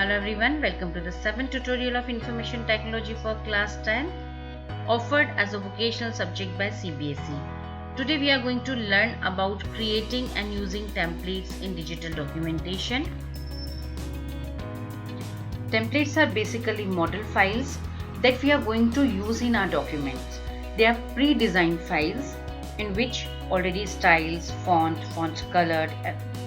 Hello everyone, welcome to the 7th tutorial of Information Technology for class 10, offered as a vocational subject by CBSE. Today we are going to learn about creating and using templates in digital documentation. Templates are basically model files that we are going to use in our documents. They are pre-designed files in which already styles, font color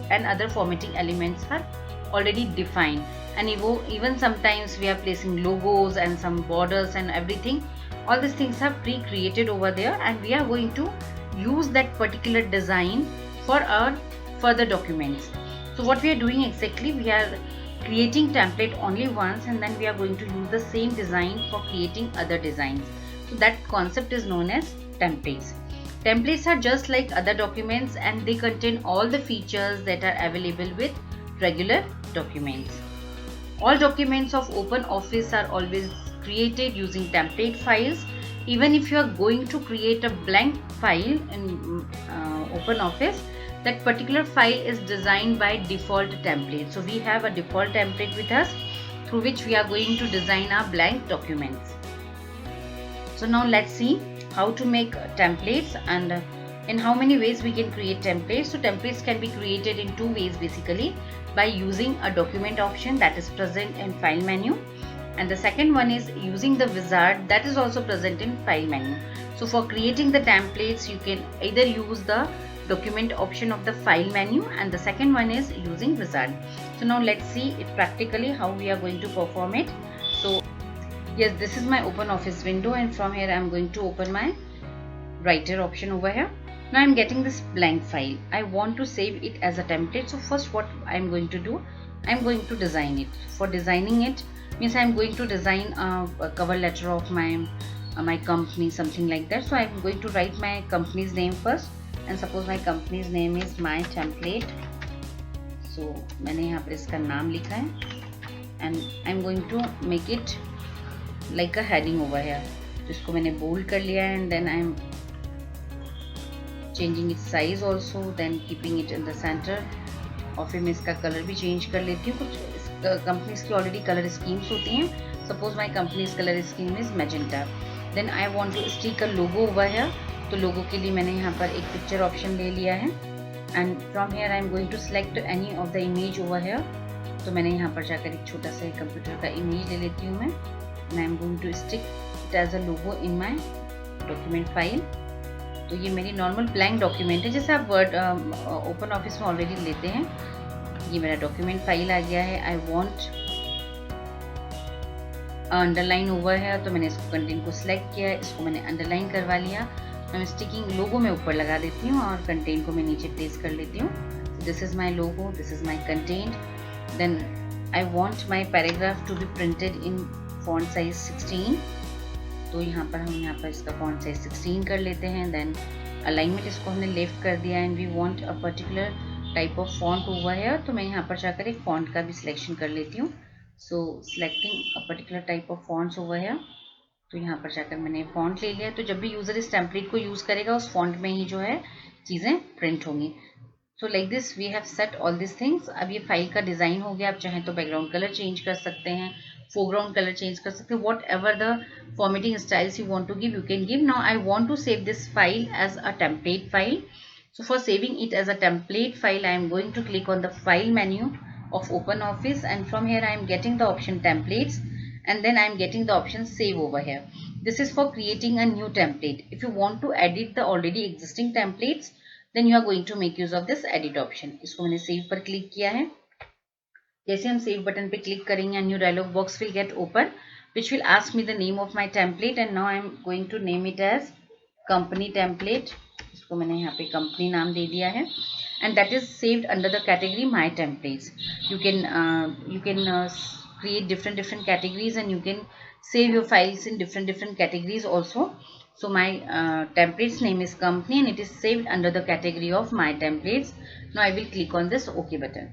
and other formatting elements are already defined, and even sometimes we are placing logos and some borders and everything. All these things are pre-created over there, and we are going to use that particular design for our further documents. So what we are doing exactly, we are creating template only once, and then we are going to use the same design for creating other designs. So that concept is known as templates. Templates are just like other documents, and they contain all the features that are available with regular documents. All documents of OpenOffice are always created using template files. Even if you are going to create a blank file in OpenOffice, that particular file is designed by default template. So we have a default template with us through which we are going to design our blank documents. So now let's see how to make templates and in how many ways we can create templates. So templates can be created in two ways basically, by using a document option that is present in file menu, and the second one is using the wizard that is also present in file menu. So for creating the templates, you can either use the document option of the file menu, and the second one is using wizard. So now let's see it practically how we are going to perform it. So yes, this is my OpenOffice window, and from here I am going to open my writer option over here. Now I am getting this blank file. I want to save it as a template. So first what I am going to do, I am going to design it. For designing it means I am going to design a cover letter of my company, something like that. So I am going to write my company's name first, and suppose my company's name is My Template. So मैंने यहाँ पर इसका नाम लिखा है, and I am going to make it like a heading over here. तो इसको मैंने bold कर लिया है, and then I am changing its size also, then keeping it in the center. और फिर मैं इसका कलर भी चेंज कर लेती हूँ. कुछ कंपनीज की ऑलरेडी कलर स्कीम्स होती हैं. Suppose my company's colour scheme is magenta. Then I want to stick a logo over here. तो लोगो के लिए मैंने यहाँ पर एक पिक्चर ऑप्शन ले लिया है, and from here I am going to select any of the image over here. तो मैंने यहाँ पर जाकर एक छोटा सा कंप्यूटर का इमेज ले लेती हूँ मैं, and I am going to stick it as a logo in my document file. तो ये मेरी नॉर्मल ब्लैंक डॉक्यूमेंट है, जैसे आप वर्ड OpenOffice में ऑलरेडी लेते हैं. ये मेरा डॉक्यूमेंट फाइल आ गया है. आई वांट अंडरलाइन ओवर है, तो मैंने इसको कंटेंट को सिलेक्ट किया है, इसको मैंने अंडरलाइन करवा लिया. मैं स्टिकिंग लोगो में ऊपर लगा देती हूँ और कंटेंट को मैं नीचे प्लेस कर लेती हूँ. This is my logo, this is my content. Then I want my paragraph to be printed in font size 16. तो यहाँ पर इसका फॉन्ट साइज 16 कर लेते हैं. देन अलाइनमेंट इसको हमने लेफ्ट कर दिया, and we want a particular type of font over here. तो मैं यहाँ पर जाकर एक फॉन्ट का भी सिलेक्शन कर लेती हूँ. So selecting a particular type of fonts over here. तो यहाँ पर जाकर मैंने फॉन्ट ले लिया. तो जब भी यूजर इस टेम्पलेट को यूज करेगा, उस फॉन्ट में ही जो है चीज़ें प्रिंट होंगी. So like this we have set all this things. अब ये फाइल का डिज़ाइन हो गया. आप चाहें तो बैकग्राउंड कलर चेंज कर सकते हैं, foreground color change कर सकते हैं. whatever the formatting styles you want to give, you can give. Now I want to save this file as a template file. So for saving it as a template file, I am going to click on the file menu of OpenOffice, and from here I am getting the option templates, and then I am getting the option save over here. This is for creating a new template. If you want to edit the already existing templates, then you are going to make use of this edit option. इसको मैंने save पर click किया है. जैसे हम save button पे click करेंगे, new dialog box will get open which will ask me the name of my template, and now I am going to name it as company template. इसको मैंने यहाँ पे कंपनी नाम दे दिया है, and that is saved under the category my templates. You can create different categories, and you can save your files in different categories also. So my templates name is company, and it is saved under the category of my templates. Now I will click on this OK button.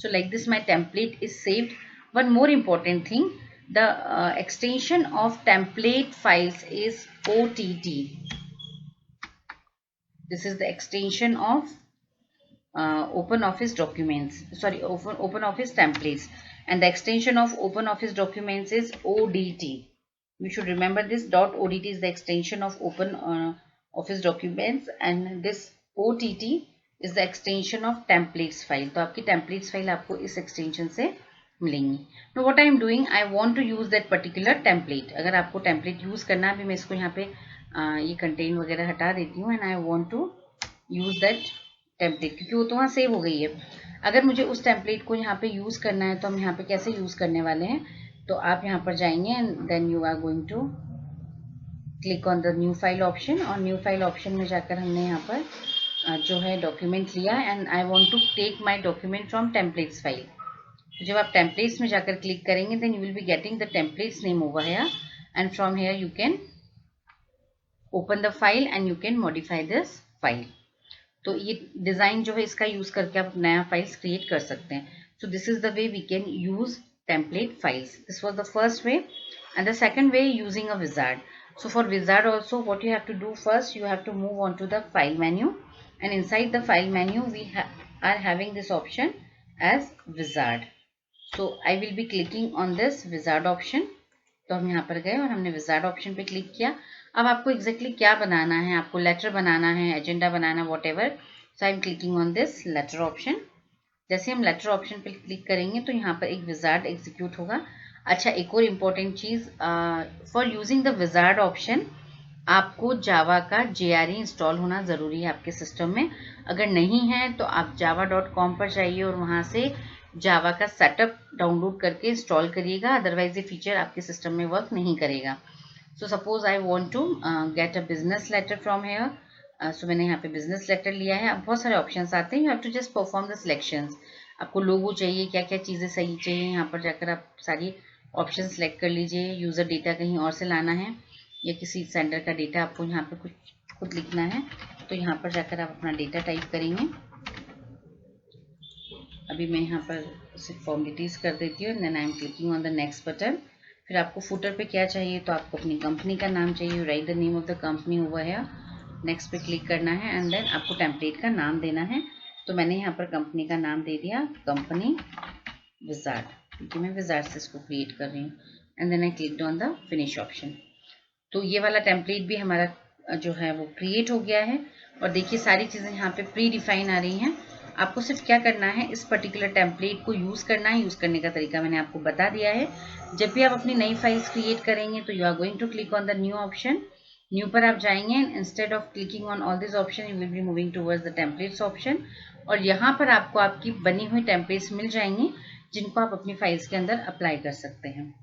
So like this my template is saved. One more important thing, the extension of template files is OTT. This is the extension of OpenOffice documents, sorry, OpenOffice templates. and the extension of OpenOffice documents is ODT. You should remember this. .odt is the extension of OpenOffice documents and this OTT is the extension of templates file. तो आपकी templates file आपको इस extension से मिलेंगी. Now what I am doing, I want to use that particular template. अगर आपको template use करना है, मैं इसको यहाँ पे ये contain वगैरह हटा देती हूँ and I want to use that template क्योंकि वो तो वहाँ सेव हो गई है. अगर मुझे उस template को यहाँ पे use करना है तो हम यहाँ पे कैसे use करने वाले हैं, तो आप यहाँ पर जाएंगे and then you are going to click on the new file option और new file option में जाकर हमने यहाँ पर जो है document लिया and I want to take my document from templates file. तो जब आप templates में जाकर click करेंगे then you will be getting the templates name over here and from here you can open the file and you can modify this file. तो ये design जो है इसका यूज करके आप नया फाइल्स क्रिएट कर सकते हैं. So this is the way we can use template files. This was the first way, and the second way using a wizard. So for wizard also what you have to do, first you have to move on to the file menu and inside the file menu we are having this option as wizard. So I will be clicking on this wizard option. तो हम यहाँ पर गए और हमने wizard option पे click किया. अब आपको exactly क्या बनाना है, आपको letter बनाना है, agenda banana, whatever. So I am clicking on this letter option. जैसे हम लेटर ऑप्शन पे क्लिक करेंगे तो यहाँ पर एक विजार्ड एग्जीक्यूट होगा. अच्छा, एक और इम्पोर्टेंट चीज, for using the wizard option आपको जावा का JRE इंस्टॉल होना जरूरी है आपके सिस्टम में. अगर नहीं है तो आप java.com पर जाइए और वहां से जावा का सेटअप डाउनलोड करके इंस्टॉल करिएगा, अदरवाइज ये फीचर आपके सिस्टम में वर्क नहीं करेगा. So suppose I want to get a business letter from here. सो मैंने यहाँ पे बिजनेस लेटर लिया है. अब बहुत सारे ऑप्शंस आते हैं, you have to just perform the selections. आपको लोगो चाहिए, क्या क्या चीज़ें सही चाहिए, यहाँ पर जाकर आप सारी ऑप्शन सेलेक्ट कर लीजिए. यूज़र डेटा कहीं और से लाना है या किसी सेंडर का डेटा आपको यहाँ पे कुछ खुद लिखना है, तो यहाँ पर जाकर आप अपना डेटा टाइप करेंगे. अभी मैं यहाँ पर सिर्फ फॉर्मेलिटीज़ कर देती हूँ. Then I am clicking on the next button. फिर आपको फुटर पे क्या चाहिए, तो आपको अपनी कंपनी का नाम चाहिए, right the name of the company over here. Next पे क्लिक करना है एंड देन आपको टेम्पलेट का नाम देना है. तो मैंने यहाँ पर कंपनी का नाम दे दिया कंपनी विजार्ड, क्योंकि मैं विजार्ड से इसको क्रिएट कर रही हूँ. And then I clicked on the finish option. तो ये वाला टेम्पलेट भी हमारा जो है वो क्रिएट हो गया है. और देखिए सारी चीज़ें यहाँ पे प्री डिफाइन आ रही हैं. आपको सिर्फ क्या करना है, इस पर्टिकुलर टेम्पलेट को यूज़ करना है. यूज़ करने का तरीका मैंने आपको बता दिया है. जब भी आप अपनी नई फाइल्स क्रिएट करेंगे तो you are going to click on the new option. New पर आप जाएंगे and instead of clicking on all this option you will be moving towards the templates option. और यहाँ पर आपको आपकी बनी हुई टेम्पलेट्स मिल जाएंगी जिनको आप अपनी फाइल्स के अंदर अप्लाई कर सकते हैं.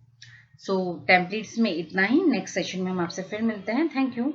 सो टेम्पलेट्स में इतना ही. नेक्स्ट सेशन में हम आपसे फिर मिलते हैं. Thank you.